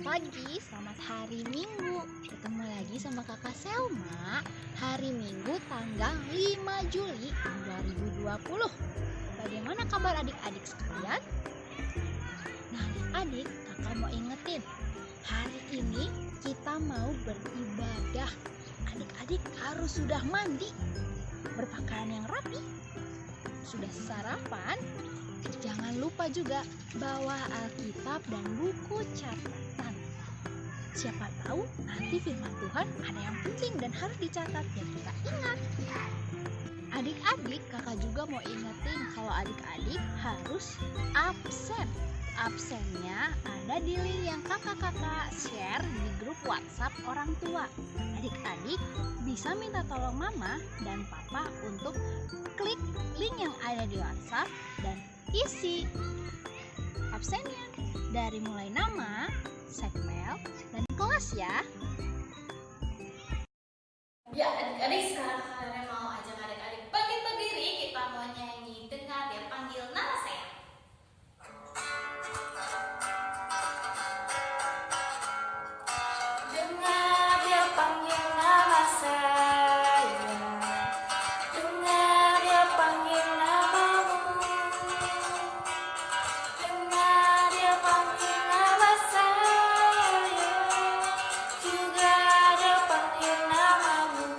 pagi, selamat hari Minggu. Ketemu lagi sama kakak Selma. Hari Minggu tanggal 5 Juli 2020. Bagaimana kabar adik-adik sekalian? Nah adik-adik, kakak mau ingetin, hari ini kita mau beribadah. Adik-adik harus sudah mandi, berpakaian yang rapi, sudah sarapan. Jangan lupa juga bawa Alkitab dan buku catatan. Siapa tahu nanti firman Tuhan ada yang penting dan harus dicatat ya kita ingat. Adik-adik, kakak juga mau ingetin kalau adik-adik harus absen. Absennya ada di link yang kakak-kakak share di grup WhatsApp orang tua. Adik-adik bisa minta tolong mama dan papa untuk klik link yang ada di WhatsApp dan isi absennya dari mulai nama, segmen, dan kelas ya. Ya adik-adik, sekarang kalian mau ajak adik-adik bangkit berdiri. Kita mau nyanyi Dengar Dia Panggil Nama Saya. Dengar Dia panggil nama saya, dengar Dia panggil namamu, dengar Dia panggil nama saya, juga Dia panggil namamu.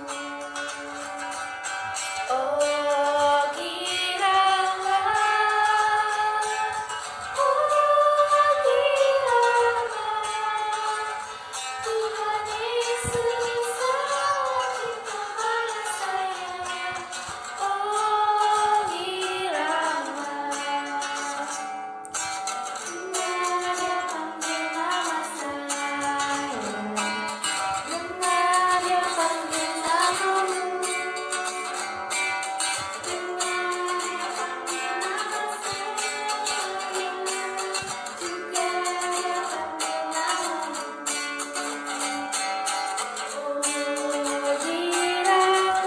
Oh giralah, Tuhan Yesus sangat cinta pada saya. Oh giralah, dengar Dia panggil nama saya, dengar Dia panggil namamu, dengar Dia panggil nama saya, juga Dia panggil namamu. Oh giralah,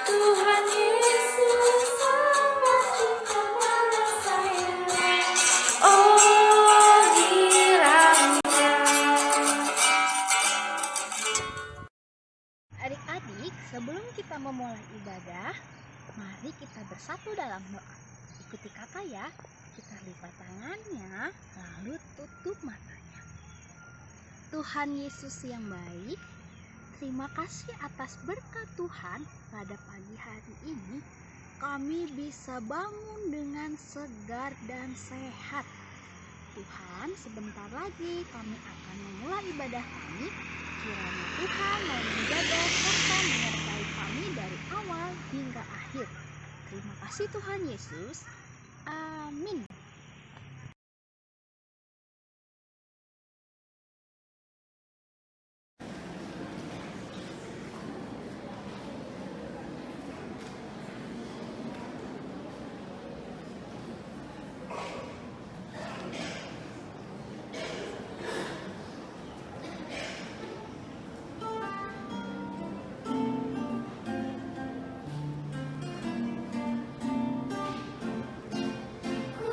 Tuhan Yesus sangat cinta pada saya. Oh giralah. Adik-adik, sebelum kita memulai ibadah, mari kita bersatu dalam doa. Ikuti kakak ya. Kita lipat tangannya, lalu tutup matanya. Tuhan Yesus yang baik, terima kasih atas berkat Tuhan pada pagi hari ini. Kami bisa bangun dengan segar dan sehat. Tuhan, sebentar lagi kami akan memulai ibadah kami. Kiranya Tuhan mau menjaga serta menyertai kami dari awal hingga akhir. Terima kasih Tuhan Yesus. Amin. Ku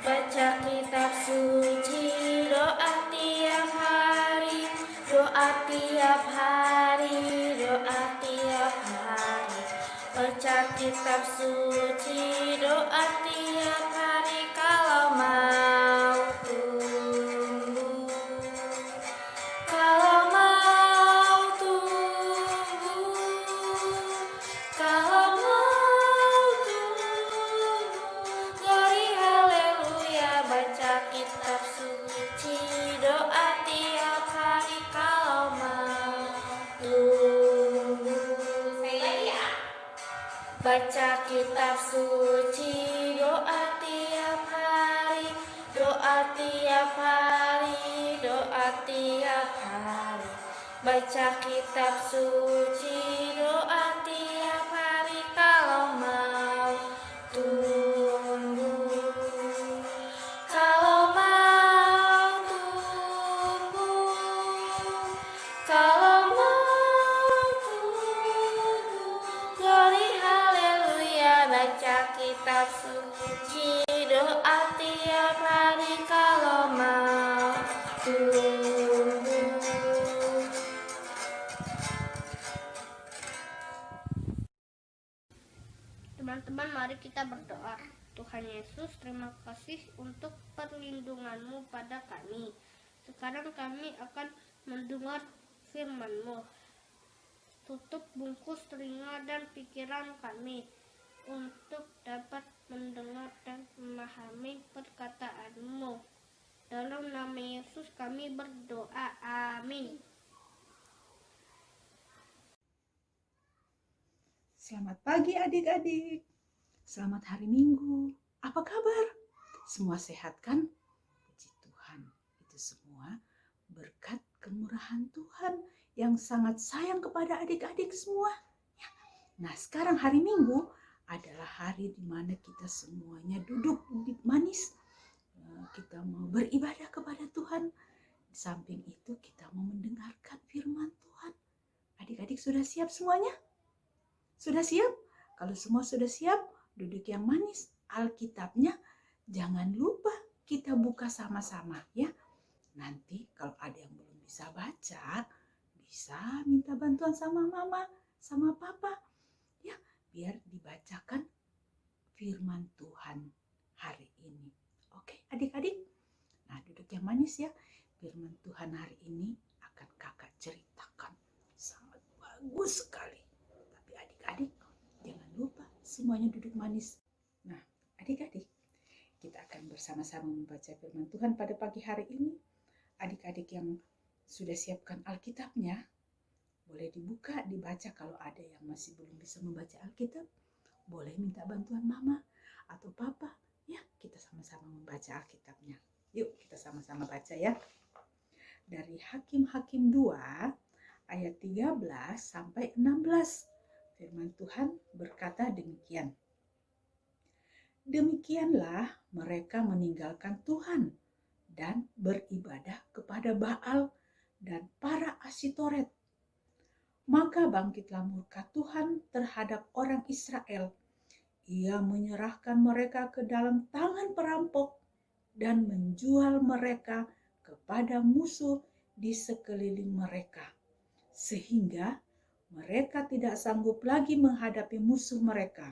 Baca kitab suci, doa tiap hari, doa tiap hari, doa tiap hari. Baca kitab suci, doa tiap hari kalau mau tumbuh. Kalau mau tumbuh, kalau mau tumbuh, glory haleluya. Baca kitab suci, doa tiap hari kalau mau tumbuh. Sekali lagi ya. Baca kitab suci, doa tiap hari, doa tiap hari, doa tiap hari. Baca kitab suci, doa tiap hari kalau mau tumbuh. Kalau mau tumbuh, kalau mau tumbuh, glory haleluya. Baca kitab suci, doa tiap hari kalau mau tumbuh. Teman-teman, mari kita berdoa. Tuhan Yesus, terima kasih untuk perlindungan-Mu pada kami. Sekarang kami akan mendengar firman-Mu. Tutup bungkus telinga dan pikiran kami untuk dapat mendengar dan memahami perkataan-Mu. Dalam nama Yesus kami berdoa. Amin. Selamat pagi adik-adik. Selamat hari Minggu. Apa kabar? Semua sehat kan? Puji Tuhan. Itu semua berkat kemurahan Tuhan yang sangat sayang kepada adik-adik semua. Ya. Nah, sekarang hari Minggu adalah hari di mana kita semuanya duduk manis. Kita mau beribadah kepada Tuhan. Di samping itu kita mau mendengarkan firman Tuhan. Adik-adik sudah siap semuanya? Sudah siap? Kalau semua sudah siap, duduk yang manis. Alkitabnya jangan lupa kita buka sama-sama ya. Nanti kalau ada yang belum bisa baca, bisa minta bantuan sama mama, sama papa. Ya, biar dibacakan firman Tuhan hari ini. Oke, adik-adik. Nah, duduk yang manis ya. Firman Tuhan hari ini akan kakak ceritakan. Sangat bagus sekali. Adik, jangan lupa semuanya duduk manis. Nah, adik-adik, kita akan bersama-sama membaca firman Tuhan pada pagi hari ini. Adik-adik yang sudah siapkan Alkitabnya, boleh dibuka, dibaca. Kalau ada yang masih belum bisa membaca Alkitab, boleh minta bantuan mama atau papa. Ya, kita sama-sama membaca Alkitabnya. Yuk, kita sama-sama baca ya. Dari Hakim-Hakim 2, ayat 13 sampai 16. Firman Tuhan berkata demikian. Demikianlah mereka meninggalkan Tuhan dan beribadah kepada Baal dan para Asitoret. Maka bangkitlah murka Tuhan terhadap orang Israel. Ia menyerahkan mereka ke dalam tangan perampok dan menjual mereka kepada musuh di sekeliling mereka. Sehingga mereka tidak sanggup lagi menghadapi musuh mereka.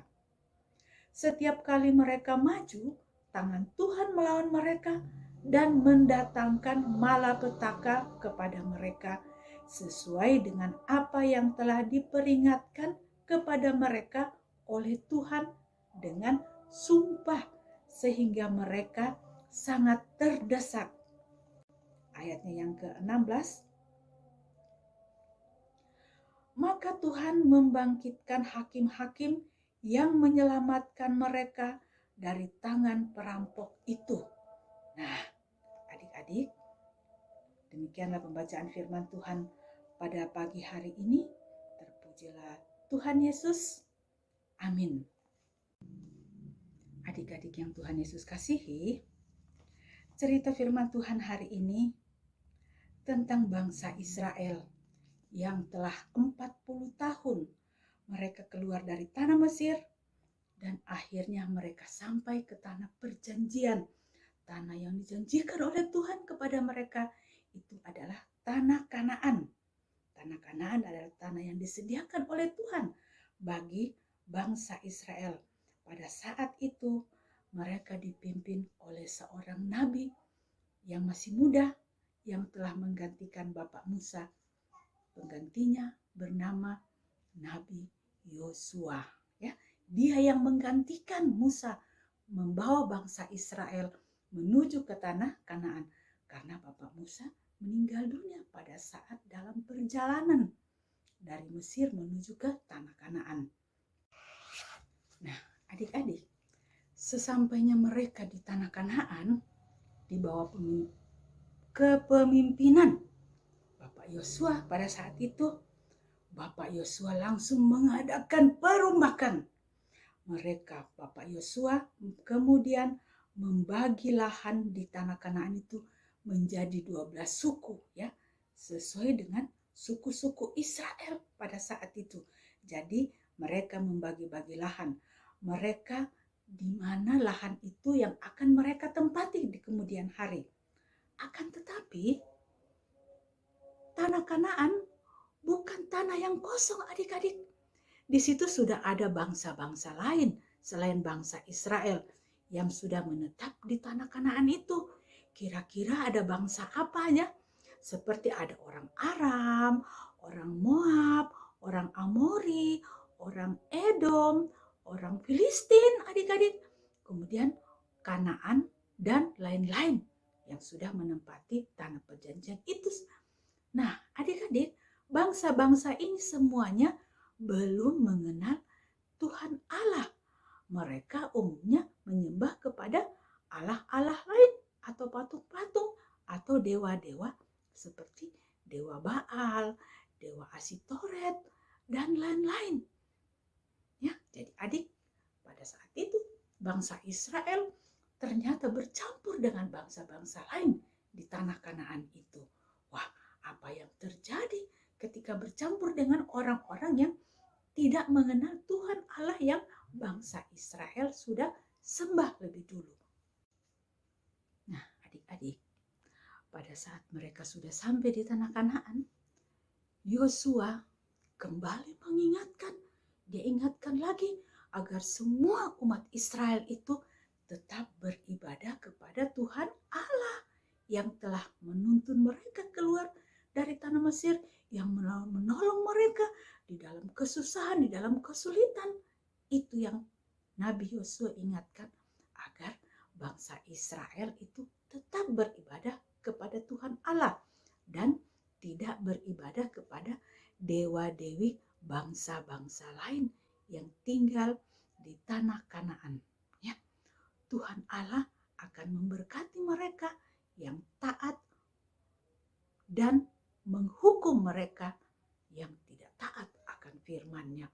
Setiap kali mereka maju, tangan Tuhan melawan mereka dan mendatangkan malapetaka kepada mereka sesuai dengan apa yang telah diperingatkan kepada mereka oleh Tuhan dengan sumpah, sehingga mereka sangat terdesak. Ayatnya yang ke-16. Maka Tuhan membangkitkan hakim-hakim yang menyelamatkan mereka dari tangan perampok itu. Nah, adik-adik, demikianlah pembacaan firman Tuhan pada pagi hari ini. Terpujilah Tuhan Yesus. Amin. Adik-adik yang Tuhan Yesus kasihi, cerita firman Tuhan hari ini tentang bangsa Israel yang telah 40 tahun mereka keluar dari tanah Mesir dan akhirnya mereka sampai ke tanah perjanjian tanah yang dijanjikan oleh Tuhan kepada mereka itu adalah tanah Kanaan. Tanah Kanaan adalah tanah yang disediakan oleh Tuhan bagi bangsa Israel. Pada saat itu mereka dipimpin oleh seorang nabi yang masih muda yang telah menggantikan Bapak Musa. Penggantinya bernama Nabi Yosua. Ya, dia yang menggantikan Musa membawa bangsa Israel menuju ke tanah Kanaan karena Bapak Musa meninggal dunia pada saat dalam perjalanan dari Mesir menuju ke tanah Kanaan. Nah, adik-adik, sesampainya mereka di tanah Kanaan, di bawah kepemimpinan Bapak Yosua pada saat itu, Bapak Yosua langsung mengadakan perombakan. Bapak Yosua kemudian membagi lahan di tanah Kanaan itu menjadi 12 suku, ya, sesuai dengan suku-suku Israel pada saat itu. Jadi mereka membagi-bagi lahan. Mereka di mana lahan itu yang akan mereka tempati di kemudian hari. Akan tetapi tanah Kanaan bukan tanah yang kosong, adik-adik. Di situ sudah ada bangsa-bangsa lain selain bangsa Israel yang sudah menetap di tanah Kanaan itu. Kira-kira ada bangsa apa ya? Seperti ada orang Aram, orang Moab, orang Amori, orang Edom, orang Filistin, adik-adik. Kemudian Kanaan dan lain-lain yang sudah menempati tanah perjanjian itu. Nah, adik-adik, bangsa-bangsa ini semuanya belum mengenal Tuhan Allah. Mereka umumnya menyembah kepada Allah-Allah lain atau patung-patung atau dewa-dewa seperti dewa Baal, dewa Asitoret, dan lain-lain. Ya, jadi adik, pada saat itu bangsa Israel ternyata bercampur dengan bangsa-bangsa lain di tanah Kanaan itu. Wah, apa yang terjadi ketika bercampur dengan orang-orang yang tidak mengenal Tuhan Allah yang bangsa Israel sudah sembah lebih dulu. Nah, adik-adik, pada saat mereka sudah sampai di tanah Kanaan, Yosua kembali mengingatkan, dia ingatkan lagi agar semua umat Israel itu tetap beribadah kepada Tuhan Allah yang telah menuntun mereka keluar dari tanah Mesir, yang menolong mereka di dalam kesusahan, di dalam kesulitan. Itu yang Nabi Yosua ingatkan agar bangsa Israel itu tetap beribadah kepada Tuhan Allah dan tidak beribadah kepada dewa-dewi bangsa-bangsa lain yang tinggal di tanah Kanaan. Ya, Tuhan Allah akan memberkati mereka yang taat dan menghukum mereka yang tidak taat akan firman-Nya.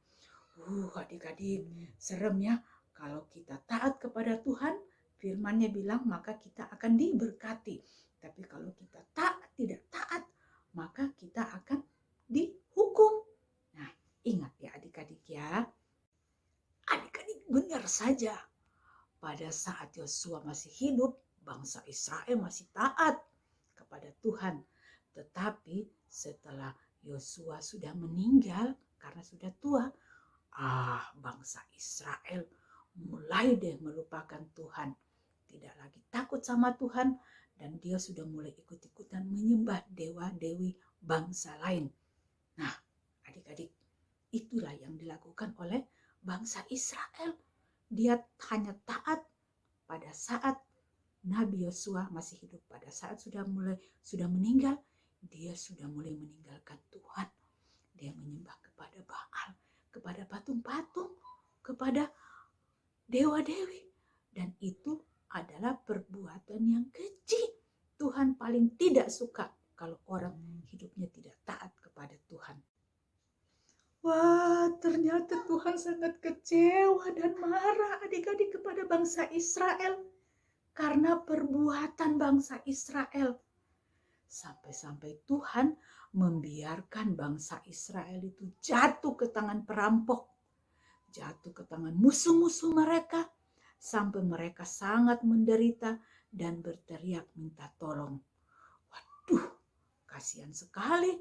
Adik-adik, serem ya kalau kita taat kepada Tuhan, firman-Nya bilang maka kita akan diberkati. Tapi kalau kita tidak taat, maka kita akan dihukum. Nah, ingat ya adik-adik ya. Adik-adik, benar saja. Pada saat Yosua masih hidup, bangsa Israel masih taat kepada Tuhan. Tetapi setelah Yosua sudah meninggal karena sudah tua, bangsa Israel mulai deh melupakan Tuhan. Tidak lagi takut sama Tuhan dan dia sudah mulai ikut-ikutan menyembah dewa-dewi bangsa lain. Nah, adik-adik, itulah yang dilakukan oleh bangsa Israel. Dia hanya taat pada saat Nabi Yosua masih hidup. Pada saat sudah meninggal, dia sudah mulai meninggalkan Tuhan. Dia menyembah kepada Baal, kepada patung-patung, kepada dewa-dewi. Dan itu adalah perbuatan yang keji. Tuhan paling tidak suka kalau orang hidupnya tidak taat kepada Tuhan. Wah, ternyata Tuhan sangat kecewa dan marah adik-adik kepada bangsa Israel karena perbuatan bangsa Israel. Sampai-sampai Tuhan membiarkan bangsa Israel itu jatuh ke tangan perampok, jatuh ke tangan musuh-musuh mereka, sampai mereka sangat menderita dan berteriak minta tolong. Waduh, kasihan sekali.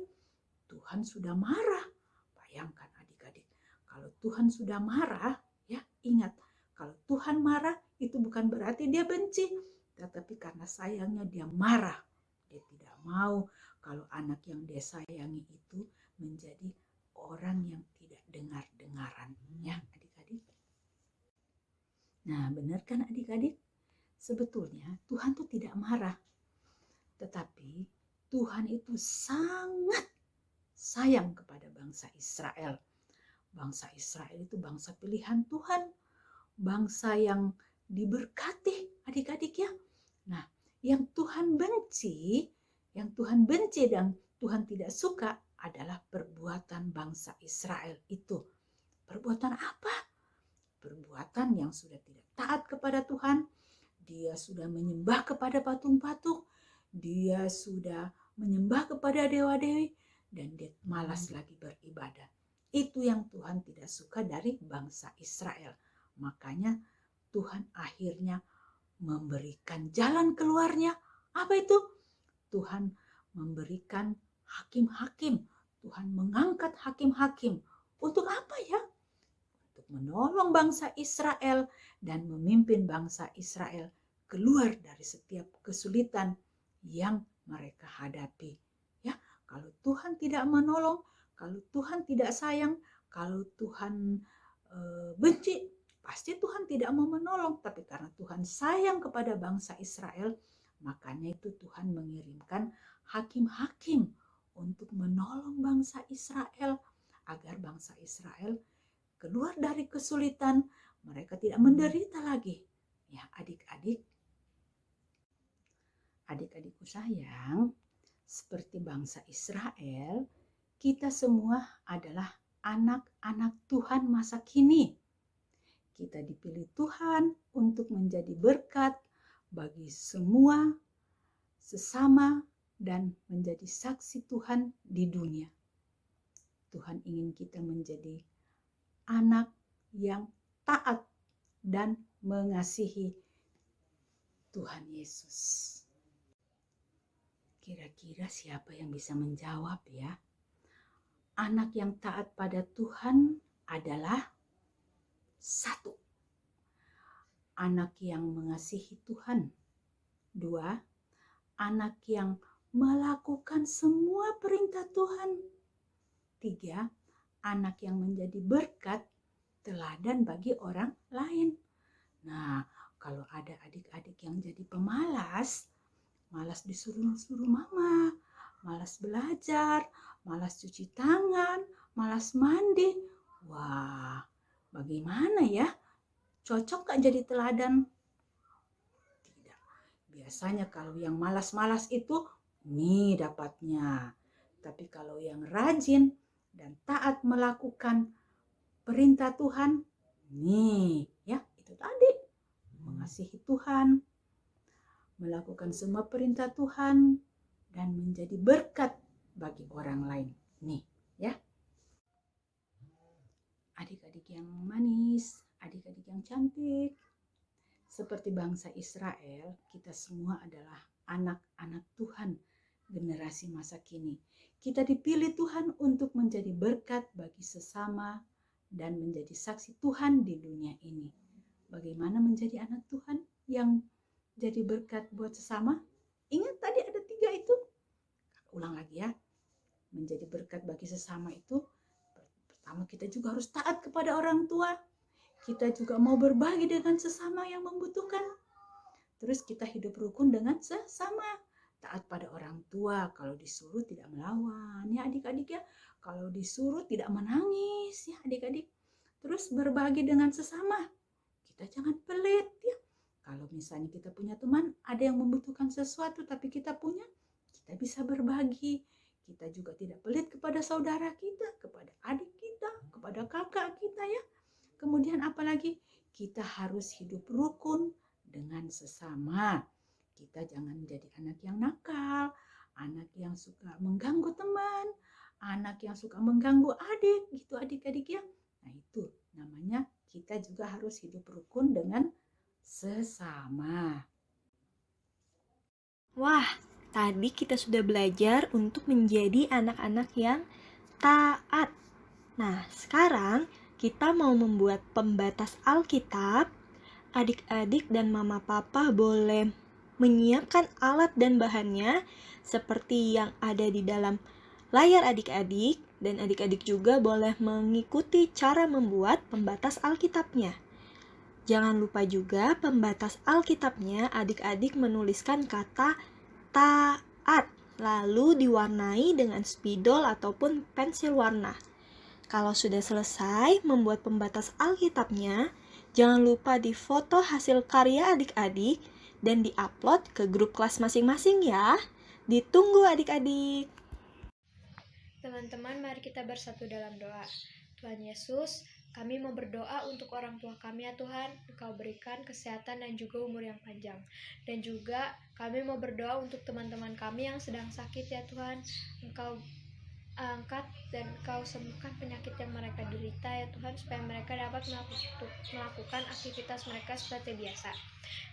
Tuhan sudah marah. Bayangkan adik-adik, kalau Tuhan sudah marah, ya ingat, kalau Tuhan marah itu bukan berarti dia benci, tetapi karena sayangnya dia marah. Dia tidak mau kalau anak yang dia sayangi itu menjadi orang yang tidak dengar-dengaran, ya adik-adik. Nah, benar kan adik-adik? Sebetulnya Tuhan tuh tidak marah, tetapi Tuhan itu sangat sayang kepada bangsa Israel. Bangsa Israel itu bangsa pilihan Tuhan, bangsa yang diberkati adik-adik ya. Nah, yang Tuhan benci dan Tuhan tidak suka adalah perbuatan bangsa Israel itu. Perbuatan apa? Perbuatan yang sudah tidak taat kepada Tuhan. Dia sudah menyembah kepada patung-patung. Dia sudah menyembah kepada dewa-dewi. Dan dia malas lagi beribadah. Itu yang Tuhan tidak suka dari bangsa Israel. Makanya Tuhan akhirnya memberikan jalan keluarnya. Apa itu? Tuhan memberikan hakim-hakim. Tuhan mengangkat hakim-hakim. Untuk apa ya? Untuk menolong bangsa Israel dan memimpin bangsa Israel keluar dari setiap kesulitan yang mereka hadapi. Ya, kalau Tuhan tidak menolong, kalau Tuhan tidak sayang, kalau Tuhan benci, pasti Tuhan tidak mau menolong. Tapi karena Tuhan sayang kepada bangsa Israel, makanya itu Tuhan mengirimkan hakim-hakim untuk menolong bangsa Israel agar bangsa Israel keluar dari kesulitan, mereka tidak menderita lagi. Ya, adik-adikku sayang, seperti bangsa Israel, kita semua adalah anak-anak Tuhan masa kini. Kita dipilih Tuhan untuk menjadi berkat bagi semua sesama dan menjadi saksi Tuhan di dunia. Tuhan ingin kita menjadi anak yang taat dan mengasihi Tuhan Yesus. Kira-kira siapa yang bisa menjawab ya? Anak yang taat pada Tuhan adalah 1. Anak yang mengasihi Tuhan. 2. Anak yang melakukan semua perintah Tuhan. 3. Anak yang menjadi berkat, teladan bagi orang lain. Nah, kalau ada adik-adik yang jadi pemalas, malas disuruh mama, malas belajar, malas cuci tangan, malas mandi. Wah, bagaimana ya? Cocok gak jadi teladan? Tidak. Biasanya kalau yang malas-malas itu, nih dapatnya. Tapi kalau yang rajin dan taat melakukan perintah Tuhan, nih ya itu tadi, mengasihi Tuhan, melakukan semua perintah Tuhan, dan menjadi berkat bagi orang lain. Nih ya, adik-adik yang manis, adik-adik yang cantik, seperti bangsa Israel, kita semua adalah anak-anak Tuhan generasi masa kini. Kita dipilih Tuhan untuk menjadi berkat bagi sesama dan menjadi saksi Tuhan di dunia ini. Bagaimana menjadi anak Tuhan yang jadi berkat buat sesama? Ingat tadi ada 3 itu. Ulang lagi ya. Menjadi berkat bagi sesama itu, pertama kita juga harus taat kepada orang tua. Kita juga mau berbagi dengan sesama yang membutuhkan. Terus kita hidup rukun dengan sesama. Taat pada orang tua, kalau disuruh tidak melawan ya adik-adik ya. Kalau disuruh tidak menangis ya adik-adik. Terus berbagi dengan sesama. Kita jangan pelit ya. Kalau misalnya kita punya teman, ada yang membutuhkan sesuatu tapi kita punya, kita bisa berbagi. Kita juga tidak pelit kepada saudara kita, kepada adik kita, kepada kakak kita ya. Kemudian apalagi? Kita harus hidup rukun dengan sesama. Kita jangan menjadi anak yang nakal, anak yang suka mengganggu teman, anak yang suka mengganggu adik, gitu adik-adik ya. Nah itu namanya kita juga harus hidup rukun dengan sesama. Wah, tadi kita sudah belajar untuk menjadi anak-anak yang taat. Nah, sekarang kita mau membuat pembatas Alkitab. Adik-adik dan mama papa boleh menyiapkan alat dan bahannya seperti yang ada di dalam layar adik-adik, dan adik-adik juga boleh mengikuti cara membuat pembatas Alkitabnya. Jangan lupa juga pembatas Alkitabnya adik-adik menuliskan kata taat, lalu diwarnai dengan spidol ataupun pensil warna. Kalau sudah selesai membuat pembatas Alkitabnya, jangan lupa difoto hasil karya adik-adik dan diupload ke grup kelas masing-masing ya. Ditunggu adik-adik. Teman-teman, mari kita bersatu dalam doa. Tuhan Yesus, kami mau berdoa untuk orang tua kami ya Tuhan. Engkau berikan kesehatan dan juga umur yang panjang. Dan juga kami mau berdoa untuk teman-teman kami yang sedang sakit ya Tuhan. Engkau angkat dan Engkau sembuhkan penyakit yang mereka derita ya Tuhan, supaya mereka dapat melakukan aktivitas mereka seperti biasa.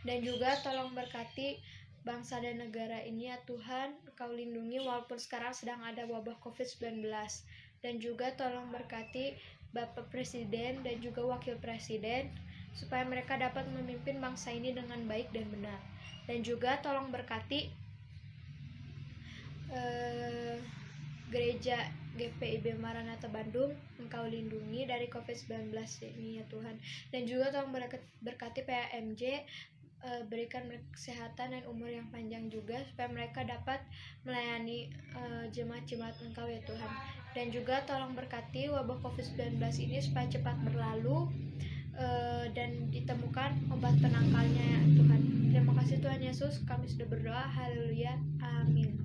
Dan juga tolong berkati bangsa dan negara ini ya Tuhan. Engkau lindungi walaupun sekarang sedang ada wabah COVID-19. Dan juga tolong berkati Bapak Presiden dan juga Wakil Presiden, supaya mereka dapat memimpin bangsa ini dengan baik dan benar. Dan juga tolong berkati Gereja GPIB Maranatha Bandung. Engkau lindungi dari COVID-19 ini ya Tuhan. Dan juga tolong berkati PAMJ, berikan kesehatan dan umur yang panjang juga, supaya mereka dapat melayani jemaat-jemaat Engkau ya Tuhan. Dan juga tolong berkati wabah COVID-19 ini supaya cepat berlalu dan ditemukan obat penangkalnya ya Tuhan. Terima kasih Tuhan Yesus, kami sudah berdoa. Haleluya, amin.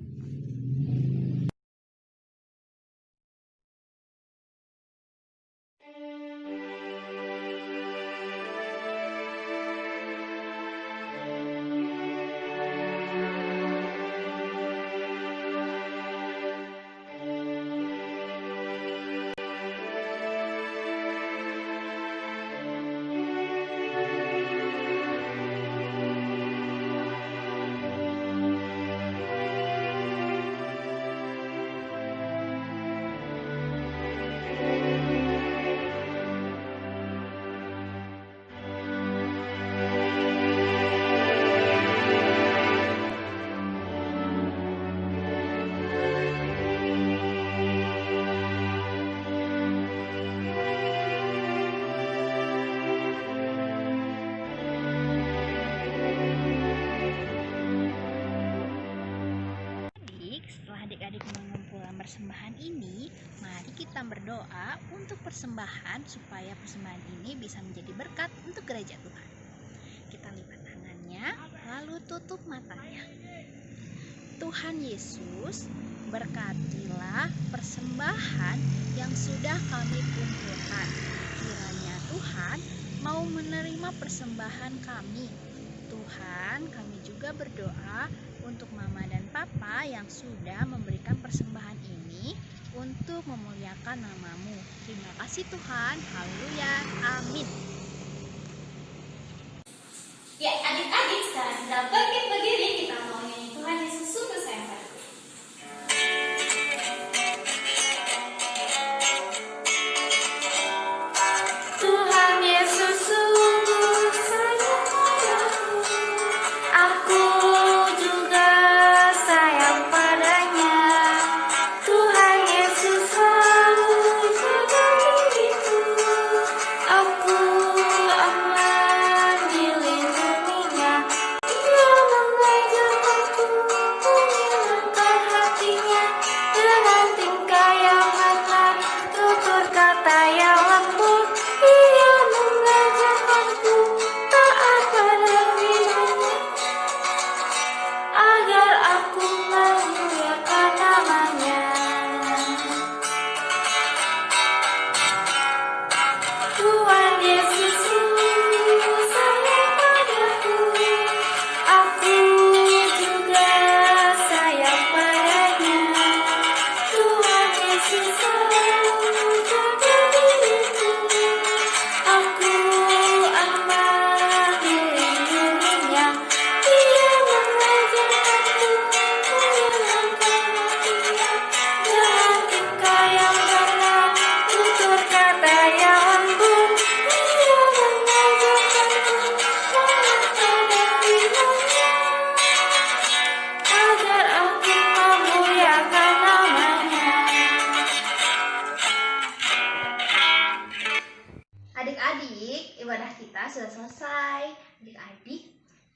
Setelah adik-adik mengumpulkan persembahan ini, mari kita berdoa untuk persembahan supaya persembahan ini bisa menjadi berkat untuk gereja Tuhan. Kita lipat tangannya, lalu tutup matanya. Tuhan Yesus, berkatilah persembahan yang sudah kami kumpulkan. Kiranya Tuhan mau menerima persembahan kami. Tuhan, kami juga berdoa untuk Mama dan Papa yang sudah memberikan persembahan ini untuk memuliakan nama-Mu. Terima kasih Tuhan. Haleluya. Amin. Ya, adik-adik, sekarang kita bangkit berdiri, kita mau nyanyi Tuhan Yesus sungguh sayang padaku. Tuhan Yesus sungguh sayang padaku, aku juga sayang padanya. Tuhan Yesus selalu jaga diriku, aku aman dilindunginya. Dia mengajarkanku menyenangkan hatinya, dengan tingkah yang benar, tutur kata yang lembut. Dia mengajarkanku taat pada firman-Nya.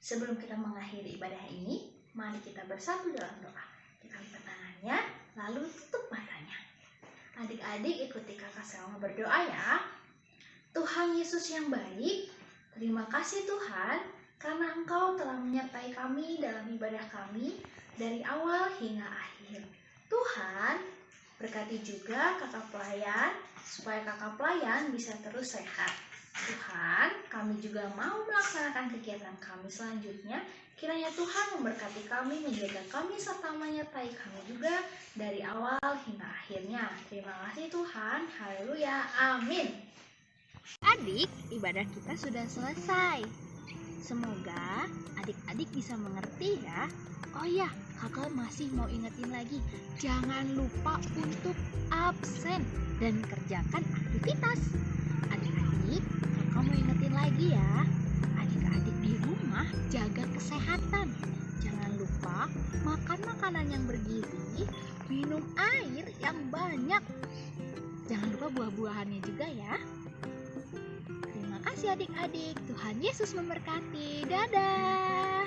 Sebelum kita mengakhiri ibadah ini, mari kita bersatu dalam doa. Kita lipat tangannya, lalu tutup matanya. Adik-adik ikuti kakak Selma berdoa ya. Tuhan Yesus yang baik, terima kasih Tuhan, karena Engkau telah menyertai kami dalam ibadah kami dari awal hingga akhir. Tuhan, berkati juga kakak pelayan, supaya kakak pelayan bisa terus sehat. Tuhan, kami juga mau melaksanakan kegiatan kami selanjutnya. Kiranya Tuhan memberkati kami, menjaga kami, serta menyertai kami juga dari awal hingga akhirnya. Terima kasih Tuhan. Haleluya. Amin. Adik, ibadah kita sudah selesai. Semoga adik-adik bisa mengerti ya. Oh ya, kakak masih mau ingetin lagi, jangan lupa untuk absen dan kerjakan aktivitas. Adik-adik, kakak mau ingetin lagi ya. Adik-adik di rumah jaga kesehatan. Jangan lupa makan makanan yang bergizi, minum air yang banyak. Jangan lupa buah-buahannya juga ya. Terima kasih adik-adik. Tuhan Yesus memberkati. Dadah.